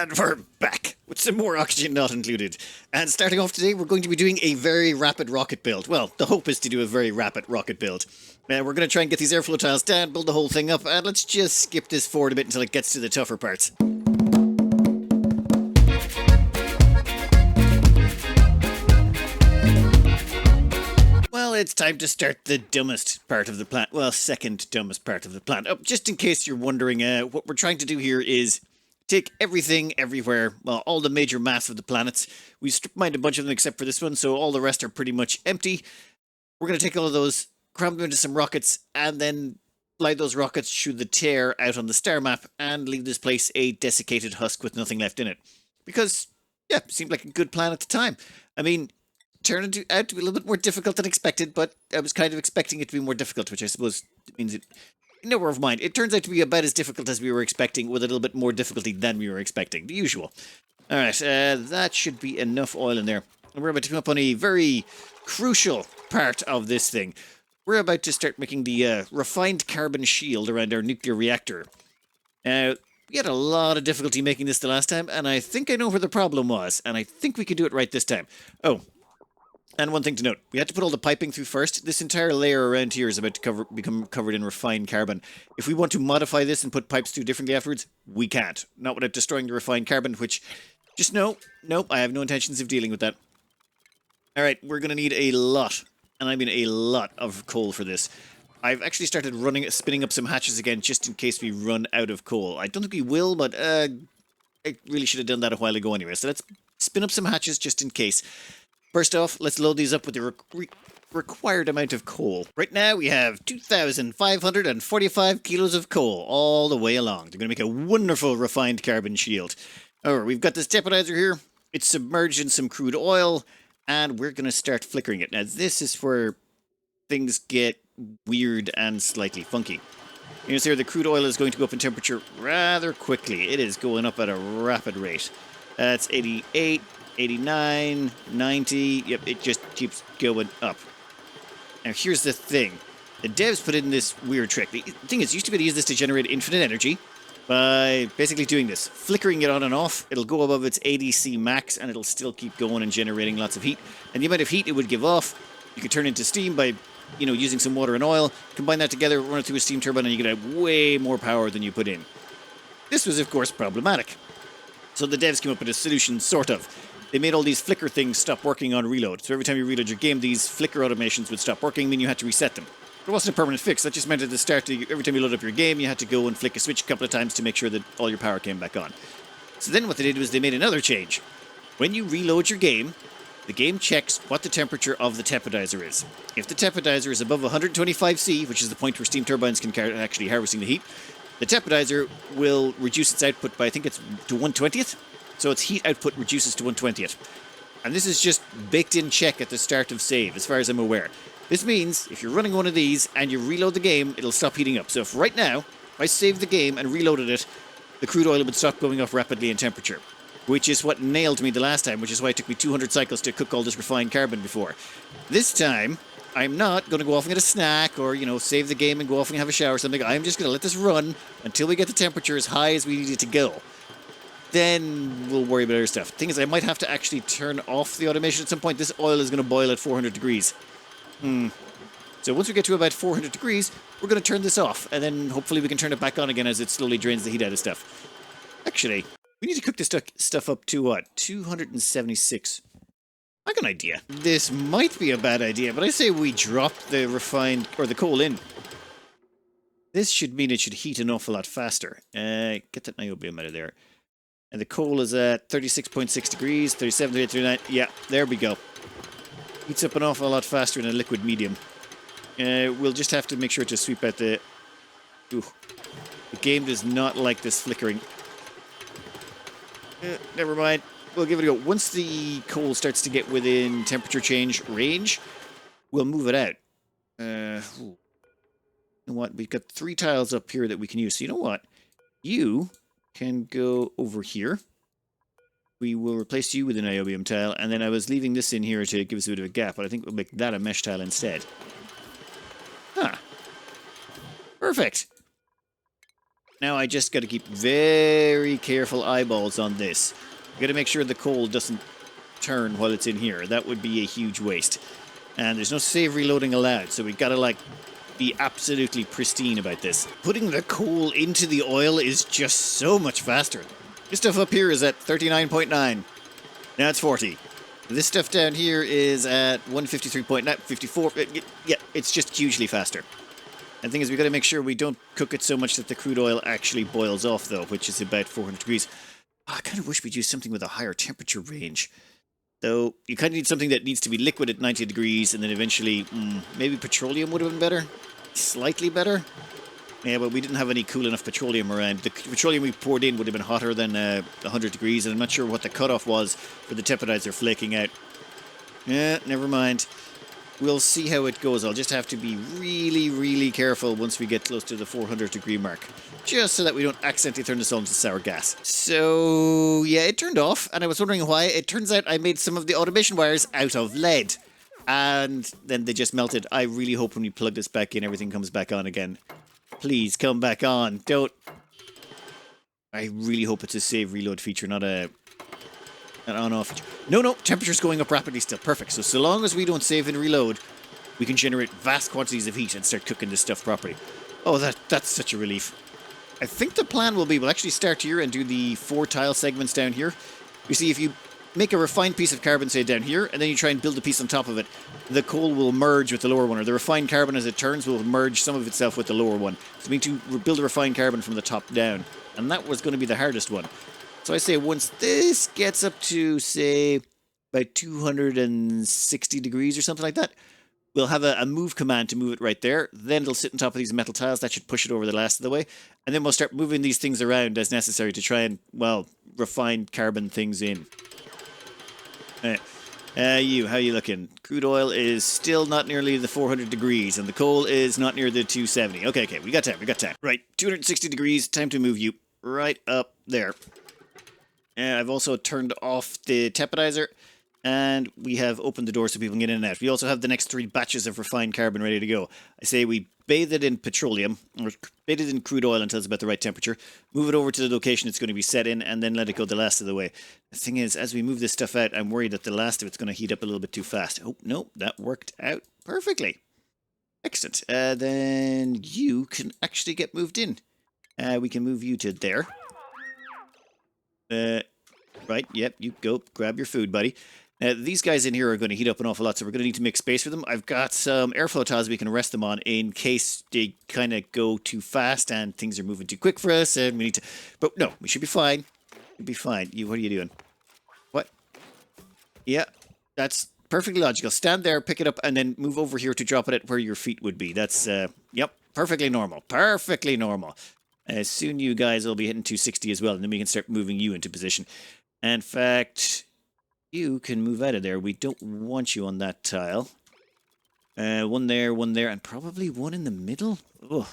And we're back with some more oxygen not included. And starting off today, we're going to be doing a very rapid rocket build. Well, the hope is to do a very rapid rocket build. We're going to try and get these airflow tiles down, build the whole thing up, and let's just skip this forward a bit until it gets to the tougher parts. Well, it's time to start the dumbest part of the plan. Well, second dumbest part of the plan. Oh, just in case you're wondering, what we're trying to do here is take everything everywhere, well, all the major mass of the planets. We strip mined a bunch of them except for this one, so all the rest are pretty much empty. We're going to take all of those, cram them into some rockets, and then fly those rockets through the tear out on the star map and leave this place a desiccated husk with nothing left in it. Because, yeah, it seemed like a good plan at the time. I mean, turned out to be a little bit more difficult than expected, but I was kind of expecting it to be more difficult, which I suppose means it... Never mind. It turns out to be about as difficult as we were expecting, with a little bit more difficulty than we were expecting. The usual. Alright, that should be enough oil in there. And we're about to come up on a very crucial part of this thing. We're about to start making the refined carbon shield around our nuclear reactor. We had a lot of difficulty making this the last time, and I think I know where the problem was, and I think we can do it right this time. Oh. And one thing to note, we had to put all the piping through first. This entire layer around here is about to become covered in refined carbon. If we want to modify this and put pipes through differently afterwards, we can't. Not without destroying the refined carbon, which, just nope, I have no intentions of dealing with that. Alright, we're going to need a lot, and I mean a lot of coal for this. I've actually started spinning up some hatches again, just in case we run out of coal. I don't think we will, but I really should have done that a while ago anyway. So let's spin up some hatches just in case. First off, let's load these up with the required amount of coal. Right now, we have 2,545 kilos of coal all the way along. They're going to make a wonderful refined carbon shield. Alright, we've got this tepanizer here. It's submerged in some crude oil, and we're going to start flickering it. Now, this is where things get weird and slightly funky. You can see here the crude oil is going to go up in temperature rather quickly. It is going up at a rapid rate. That's 88... 89, 90, yep, it just keeps going up. Now here's the thing. The devs put in this weird trick. The thing is, you used to be able to use this to generate infinite energy by basically doing this. Flickering it on and off, it'll go above its ADC max and it'll still keep going and generating lots of heat. And the amount of heat it would give off, you could turn into steam by, using some water and oil. Combine that together, run it through a steam turbine, and you get out way more power than you put in. This was, of course, problematic. So the devs came up with a solution, sort of. They made all these flicker things stop working on reload. So every time you reload your game, these flicker automations would stop working, meaning you had to reset them. But it wasn't a permanent fix. That just meant at the start, every time you load up your game, you had to go and flick a switch a couple of times to make sure that all your power came back on. So then what they did was they made another change. When you reload your game, the game checks what the temperature of the tepanizer is. If the tepanizer is above 125°C, which is the point where steam turbines can actually harvesting the heat, the tepanizer will reduce its output by, I think it's to 1/20th. So its heat output reduces to 1/20th. And this is just baked in check at the start of save, as far as I'm aware. This means if you're running one of these and you reload the game, it'll stop heating up. So if right now, if I saved the game and reloaded it, the crude oil would stop going up rapidly in temperature. Which is what nailed me the last time, which is why it took me 200 cycles to cook all this refined carbon before. This time, I'm not going to go off and get a snack or, save the game and go off and have a shower or something. I'm just going to let this run until we get the temperature as high as we need it to go. Then we'll worry about other stuff. Thing is, I might have to actually turn off the automation at some point. This oil is going to boil at 400 degrees. So once we get to about 400 degrees, we're going to turn this off. And then hopefully we can turn it back on again as it slowly drains the heat out of stuff. Actually, we need to cook this stuff up to what? 276. I got an idea. This might be a bad idea, but I say we drop the refined, or the coal in. This should mean it should heat an awful lot faster. Get that niobium out of there. And the coal is at 36.6 degrees, 37, 38, 39. Yeah, there we go. Heats up an awful lot faster in a liquid medium. We'll just have to make sure to sweep out the... Ooh. The game does not like this flickering. Never mind. We'll give it a go. Once the coal starts to get within temperature change range, we'll move it out. You know what? We've got 3 tiles up here that we can use. So you know what? You can go over here. We will replace you with an niobium tile, and then I was leaving this in here to give us a bit of a gap, but I think we'll make that a mesh tile instead. Huh. Perfect. Now I just got to keep very careful eyeballs on this. Got to make sure the coal doesn't turn while it's in here. That would be a huge waste. And there's no save reloading allowed, so we got to like be absolutely pristine about this. Putting the coal into the oil is just so much faster. This stuff up here is at 39.9. Now it's 40. This stuff down here is at 153.9, 54. Yeah, it's just hugely faster. And the thing is, we got to make sure we don't cook it so much that the crude oil actually boils off, though, which is about 400 degrees. Oh, I kind of wish we'd use something with a higher temperature range. Though, you kind of need something that needs to be liquid at 90 degrees, and then eventually, maybe petroleum would have been better? Slightly better? Yeah, but we didn't have any cool enough petroleum around. The petroleum we poured in would have been hotter than 100 degrees, and I'm not sure what the cutoff was for the tepanizer flaking out. Yeah, never mind. We'll see how it goes. I'll just have to be really, really careful once we get close to the 400 degree mark. Just so that we don't accidentally turn this on to sour gas. So, yeah, it turned off, and I was wondering why. It turns out I made some of the automation wires out of lead. And then they just melted. I really hope when we plug this back in, everything comes back on again. Please, come back on. Don't... I really hope it's a save reload feature, not an on-off feature. No, temperature's going up rapidly still. Perfect. So long as we don't save and reload, we can generate vast quantities of heat and start cooking this stuff properly. Oh, that's such a relief. I think the plan will be, we'll actually start here and do the 4 tile segments down here. You see, if you make a refined piece of carbon, say, down here, and then you try and build a piece on top of it, the coal will merge with the lower one, or the refined carbon as it turns will merge some of itself with the lower one. So we need to build a refined carbon from the top down, and that was going to be the hardest one. So I say once this gets up to, say, about 260 degrees or something like that, we'll have a move command to move it right there. Then it'll sit on top of these metal tiles. That should push it over the last of the way. And then we'll start moving these things around as necessary to try and, well, refine carbon things in. How you looking? Crude oil is still not nearly the 400 degrees, and the coal is not near the 270. Okay, we got time. Right, 260 degrees, time to move you right up there. And I've also turned off the tepanizer, and we have opened the door so people can get in and out. We also have the next 3 batches of refined carbon ready to go. I say we bathe it in petroleum, or bathe it in crude oil until it's about the right temperature, move it over to the location it's going to be set in, and then let it go the last of the way. The thing is, as we move this stuff out, I'm worried that the last of it's going to heat up a little bit too fast. Oh, no, that worked out perfectly. Excellent. Then you can actually get moved in. We can move you to there. Right, yep, you go grab your food, buddy. These guys in here are going to heat up an awful lot, so we're going to need to make space for them. I've got some airflow tiles we can rest them on in case they kind of go too fast and things are moving too quick for us, and we need to... But no, we should be fine. We'll be fine. What are you doing? What? Yeah, that's perfectly logical. Stand there, pick it up, and then move over here to drop it at where your feet would be. That's, yep, perfectly normal. Perfectly normal. Soon you guys will be hitting 260 as well, and then we can start moving you into position. In fact... You can move out of there. We don't want you on that tile. One there, and probably one in the middle. Ugh.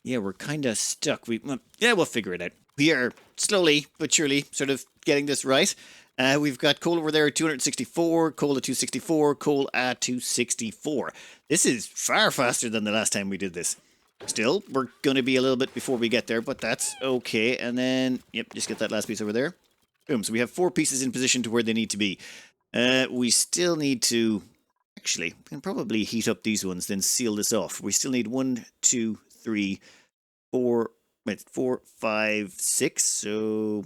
Yeah, we're kind of stuck. We'll figure it out. We are slowly but surely sort of getting this right. We've got coal over there at 264, coal at 264, coal at 264. This is far faster than the last time we did this. Still, we're going to be a little bit before we get there, but that's okay. And then, yep, just get that last piece over there. Boom, so we have 4 pieces in position to where they need to be. We still need to... Actually, we can probably heat up these ones, then seal this off. We still need 1, 2, 3, 4... Wait, 4, 5, 6, so...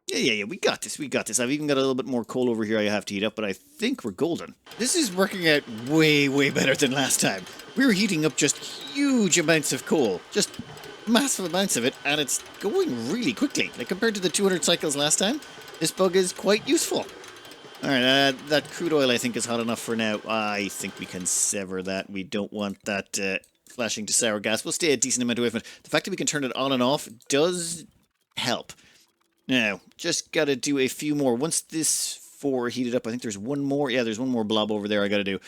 Yeah, we got this. I've even got a little bit more coal over here I have to heat up, but I think we're golden. This is working out way, way better than last time. We were heating up just huge amounts of coal. Just... massive amounts of it, and it's going really quickly. Like, compared to the 200 cycles last time, this bug is quite useful. Alright, that crude oil I think is hot enough for now. I think we can sever that. We don't want that flashing to sour gas. We'll stay a decent amount away from it. The fact that we can turn it on and off does help. Now, just gotta do a few more. Once this 4 heated up, I think there's one more. Yeah, there's one more blob over there I gotta do.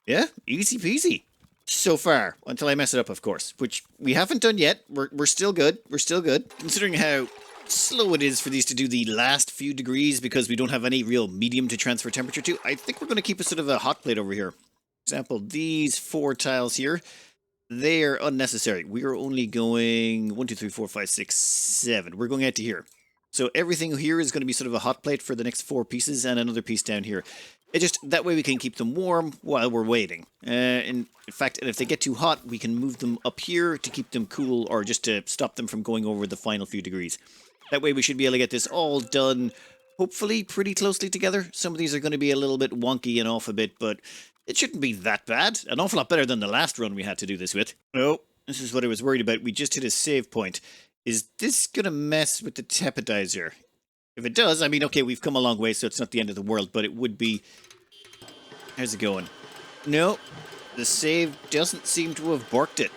Yeah, easy peasy. So far, until I mess it up, of course, which we haven't done yet. We're still good. We're still good. Considering how slow it is for these to do the last few degrees because we don't have any real medium to transfer temperature to, I think we're going to keep a sort of a hot plate over here. For example, these 4 tiles here. They are unnecessary. We are only going 1, 2, 3, 4, 5, 6, 7. We're going out to here. So everything here is going to be sort of a hot plate for the next 4 pieces and another piece down here. It just, that way we can keep them warm while we're waiting. In fact, if they get too hot, we can move them up here to keep them cool or just to stop them from going over the final few degrees. That way we should be able to get this all done, hopefully pretty closely together. Some of these are going to be a little bit wonky and off a bit, but it shouldn't be that bad. An awful lot better than the last run we had to do this with. Oh, this is what I was worried about. We just hit a save point. Is this going to mess with the tepodizer? If it does, I mean, okay, we've come a long way, so it's not the end of the world, but it would be... How's it going? No, the save doesn't seem to have borked it.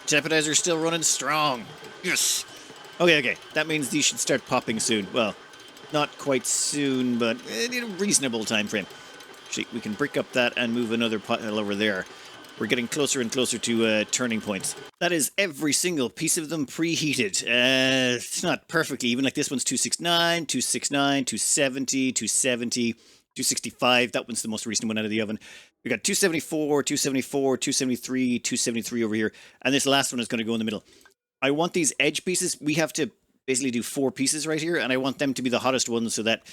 Tepodizer's still running strong. Yes! Okay, that means these should start popping soon. Well, not quite soon, but in a reasonable time frame. Actually, we can break up that and move another pile over there. We're getting closer and closer to turning points. That is every single piece of them preheated. It's not perfectly even. Like this one's 269, 269, 270, 270, 265. That one's the most recent one out of the oven. We got 274, 274, 273, 273 over here. And this last one is going to go in the middle. I want these edge pieces. We have to basically do 4 pieces right here. And I want them to be the hottest ones so that...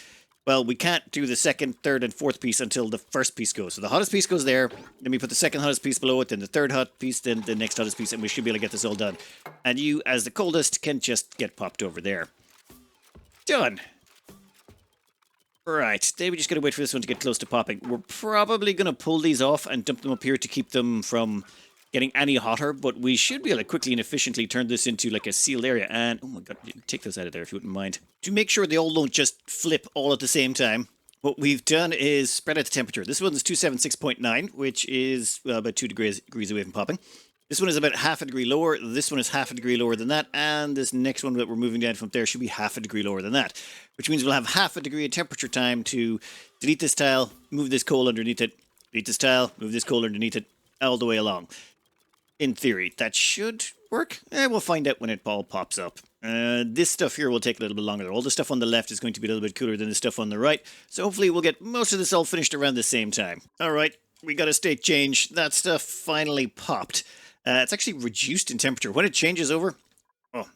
Well, we can't do the second, third, and fourth piece until the first piece goes. So the hottest piece goes there, then we put the second hottest piece below it, then the third hot piece, then the next hottest piece, and we should be able to get this all done. And you, as the coldest, can just get popped over there. Done. Right, then we just gotta wait for this one to get close to popping. We're probably gonna pull these off and dump them up here to keep them from getting any hotter, but we should be able to quickly and efficiently turn this into like a sealed area. And, oh my god, take those out of there if you wouldn't mind. To make sure they all don't just flip all at the same time, what we've done is spread out the temperature. This one is 276.9, which is about 2 degrees away from popping. This one is about half a degree lower. This one is half a degree lower than that. And this next one that we're moving down from there should be half a degree lower than that, which means we'll have half a degree of temperature time to delete this tile, move this coal underneath it, delete this tile, move this coal underneath it, all the way along. In theory, that should work. We'll find out when it all pops up. This stuff here will take a little bit longer. All the stuff on the left is going to be a little bit cooler than the stuff on the right. So hopefully we'll get most of this all finished around the same time. All right, we got a state change. That stuff finally popped. It's actually reduced in temperature. When it changes over... Oh,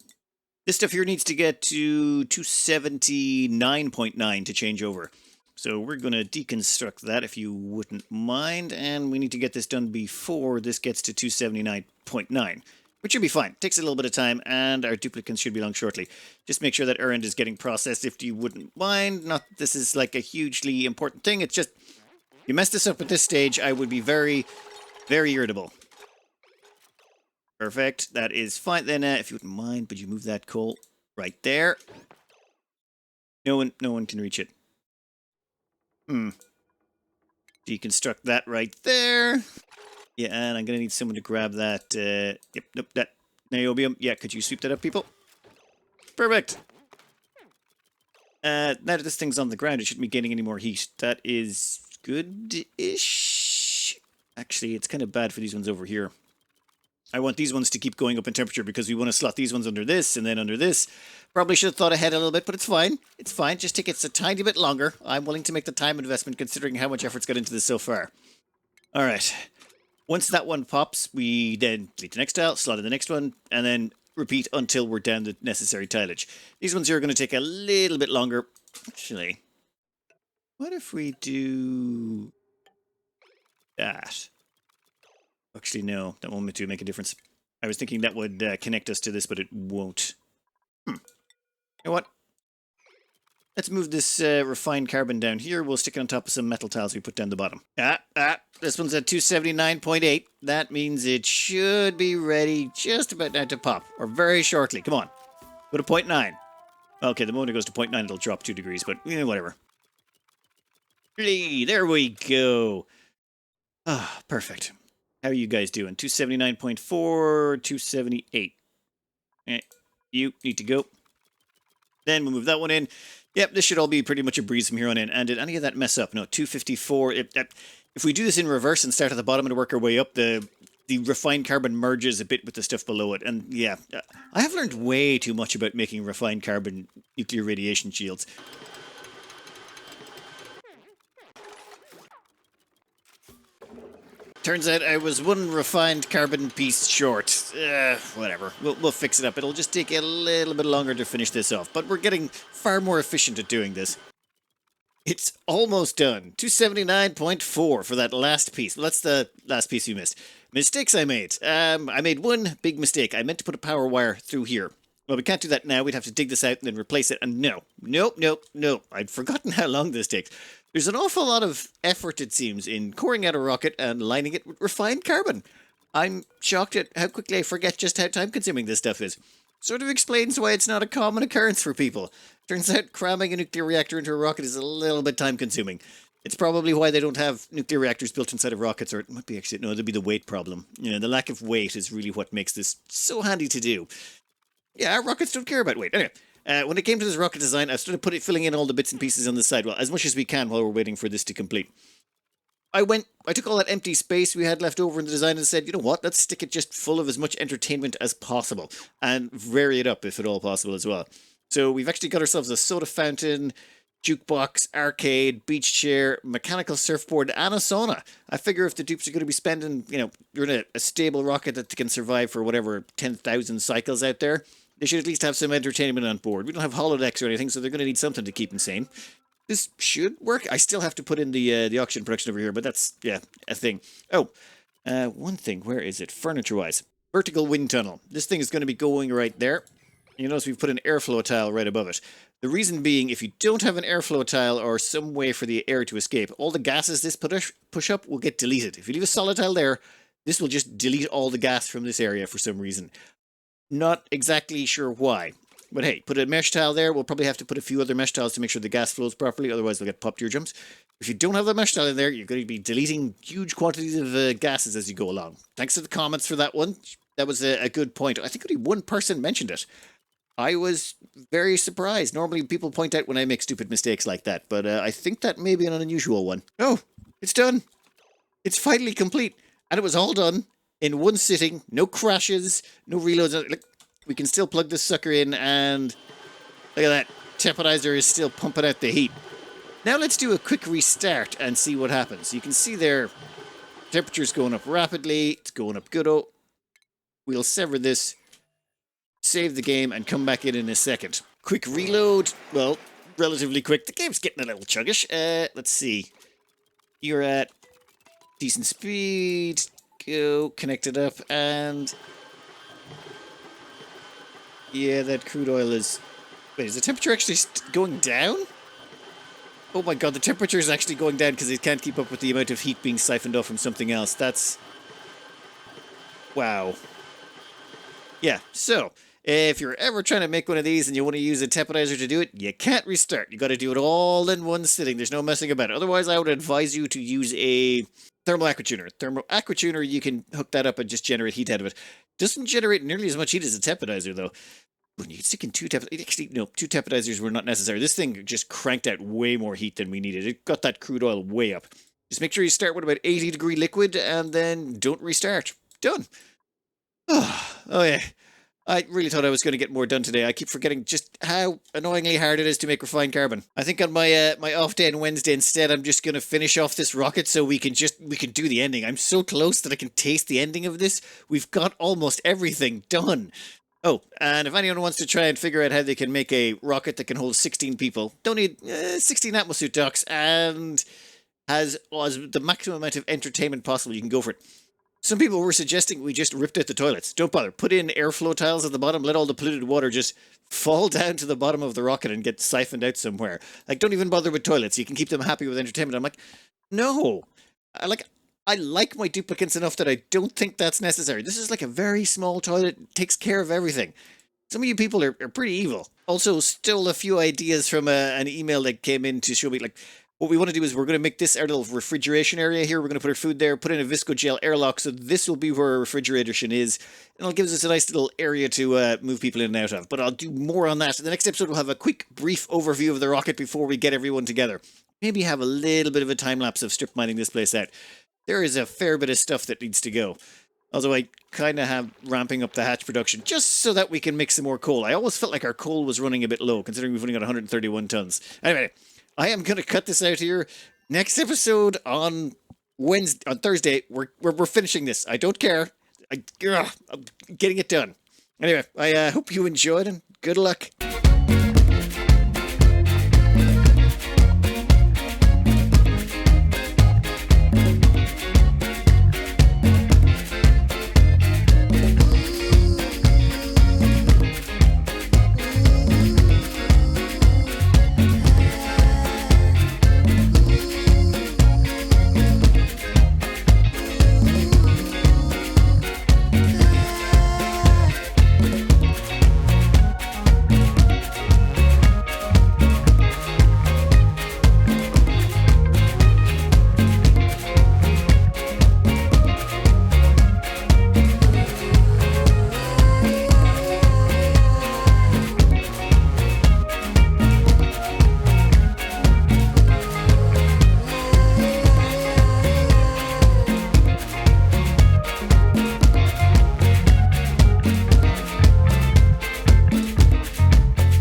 this stuff here needs to get to 279.9 to change over. So we're going to deconstruct that if you wouldn't mind, and we need to get this done before this gets to 279.9, which should be fine. Takes a little bit of time, and our duplicants should be along shortly. Just make sure that our end is getting processed if you wouldn't mind. Not that this is like a hugely important thing, it's just, if you mess this up at this stage, I would be very, very irritable. Perfect, that is fine. Then, if you wouldn't mind, would you move that coal right there? No one can reach it. Deconstruct that right there. Yeah, and I'm going to need someone to grab that. Yep, nope, that niobium. Yeah, could you sweep that up, people? Perfect. Now that this thing's on the ground, it shouldn't be gaining any more heat. That is good-ish. Actually, it's kind of bad for these ones over here. I want these ones to keep going up in temperature because we want to slot these ones under this and then under this. Probably should have thought ahead a little bit, but it's fine. It's fine. Just take it a tiny bit longer. I'm willing to make the time investment considering how much effort's got into this so far. All right. Once that one pops, we then delete the next tile, slot in the next one, and then repeat until we're down the necessary tileage. These ones here are going to take a little bit longer. Actually, what if we do that? Actually, no, that won't make a difference. I was thinking that would connect us to this, but it won't. You know what? Let's move this refined carbon down here. We'll stick it on top of some metal tiles we put down the bottom. This one's at 279.8. That means it should be ready just about now to pop, or very shortly. Come on. Go to 0.9. Okay, the moment it goes to 0.9, it'll drop 2 degrees, but whatever. There we go. Ah, perfect. How are you guys doing? 279.4, 278. You need to go. Then we'll move that one in. Yep, this should all be pretty much a breeze from here on in. And did any of that mess up? No, 254. If we do this in reverse and start at the bottom and work our way up, the refined carbon merges a bit with the stuff below it. And yeah, I have learned way too much about making refined carbon nuclear radiation shields. Turns out I was one refined carbon piece short. Whatever. We'll fix it up. It'll just take a little bit longer to finish this off, but we're getting far more efficient at doing this. It's almost done. 279.4 for that last piece. Well, that's the last piece you missed. Mistakes I made. I made one big mistake. I meant to put a power wire through here. Well, we can't do that now. We'd have to dig this out and then replace it. And no. I'd forgotten how long this takes. There's an awful lot of effort, it seems, in coring out a rocket and lining it with refined carbon. I'm shocked at how quickly I forget just how time-consuming this stuff is. Sort of explains why it's not a common occurrence for people. Turns out cramming a nuclear reactor into a rocket is a little bit time-consuming. It's probably why they don't have nuclear reactors built inside of rockets, or it might be actually, no, it'll be the weight problem. You know, the lack of weight is really what makes this so handy to do. Yeah, rockets don't care about weight. Anyway, when it came to this rocket design, I started filling in all the bits and pieces on the side, well, as much as we can while we're waiting for this to complete. I took all that empty space we had left over in the design and said, you know what, let's stick it just full of as much entertainment as possible, and vary it up if at all possible as well. So we've actually got ourselves a soda fountain, jukebox, arcade, beach chair, mechanical surfboard, and a sauna. I figure if the dupes are going to be spending, you know, you're in a stable rocket that can survive for whatever 10,000 cycles out there, they should at least have some entertainment on board. We don't have holodecks or anything, so they're going to need something to keep them sane. This should work. I still have to put in the oxygen production over here, but that's, yeah, a thing. Oh, one thing. Where is it? Furniture-wise. Vertical wind tunnel. This thing is going to be going right there. You notice we've put an airflow tile right above it. The reason being, if you don't have an airflow tile or some way for the air to escape, all the gases this push up will get deleted. If you leave a solid tile there, this will just delete all the gas from this area for some reason. Not exactly sure why. But hey, put a mesh tile there. We'll probably have to put a few other mesh tiles to make sure the gas flows properly. Otherwise, they'll get popped eardrums. If you don't have the mesh tile in there, you're going to be deleting huge quantities of gases as you go along. Thanks to the comments for that one. That was a good point. I think only one person mentioned it. I was very surprised. Normally, people point out when I make stupid mistakes like that. But I think that may be an unusual one. Oh, it's done. It's finally complete. And it was all done in one sitting. No crashes, no reloads. Look, we can still plug this sucker in, and look at that. Temporizer is still pumping out the heat. Now let's do a quick restart and see what happens. You can see there, temperature's going up rapidly. It's going up good. Oh, we'll sever this, save the game, and come back in a second. Quick reload. Well, relatively quick. The game's getting a little chuggish. Let's see. You're at decent speed. Go, connect it up, and yeah, that crude oil is... Wait, is the temperature actually going down? Oh my god, the temperature is actually going down because it can't keep up with the amount of heat being siphoned off from something else. That's... wow. Yeah, so, if you're ever trying to make one of these and you want to use a temporizer to do it, you can't restart. You got to do it all in one sitting. There's no messing about it. Otherwise, I would advise you to use a thermal aquatuner. Thermal aquatuner, you can hook that up and just generate heat out of it. Doesn't generate nearly as much heat as a temporizer, though. When you stick in two tempodizers were not necessary. This thing just cranked out way more heat than we needed. It got that crude oil way up. Just make sure you start with about 80-degree liquid and then don't restart. Done. Oh yeah. I really thought I was going to get more done today. I keep forgetting just how annoyingly hard it is to make refined carbon. I think on my my off day on Wednesday instead, I'm just going to finish off this rocket so we can do the ending. I'm so close that I can taste the ending of this. We've got almost everything done. Oh, and if anyone wants to try and figure out how they can make a rocket that can hold 16 people, don't need 16 atmosuit docks, and has the maximum amount of entertainment possible, you can go for it. Some people were suggesting we just ripped out the toilets. Don't bother. Put in airflow tiles at the bottom. Let all the polluted water just fall down to the bottom of the rocket and get siphoned out somewhere. Like, don't even bother with toilets. You can keep them happy with entertainment. I'm like, no. I like my duplicants enough that I don't think that's necessary. This is like a very small toilet. It takes care of everything. Some of you people are pretty evil. Also, stole a few ideas from an email that came in to show me, like, what we want to do is we're going to make this our little refrigeration area here. We're going to put our food there, put in a visco gel airlock, so this will be where our refrigeration is. And it'll give us a nice little area to move people in and out of. But I'll do more on that. In the next episode, we'll have a quick, brief overview of the rocket before we get everyone together. Maybe have a little bit of a time-lapse of strip mining this place out. There is a fair bit of stuff that needs to go. Although I kind of have ramping up the hatch production just so that we can make some more coal. I always felt like our coal was running a bit low, considering we've only got 131 tons. Anyway, I am going to cut this out here. Next episode on On Thursday, we're finishing this. I don't care. I'm getting it done. Anyway, I hope you enjoyed and good luck.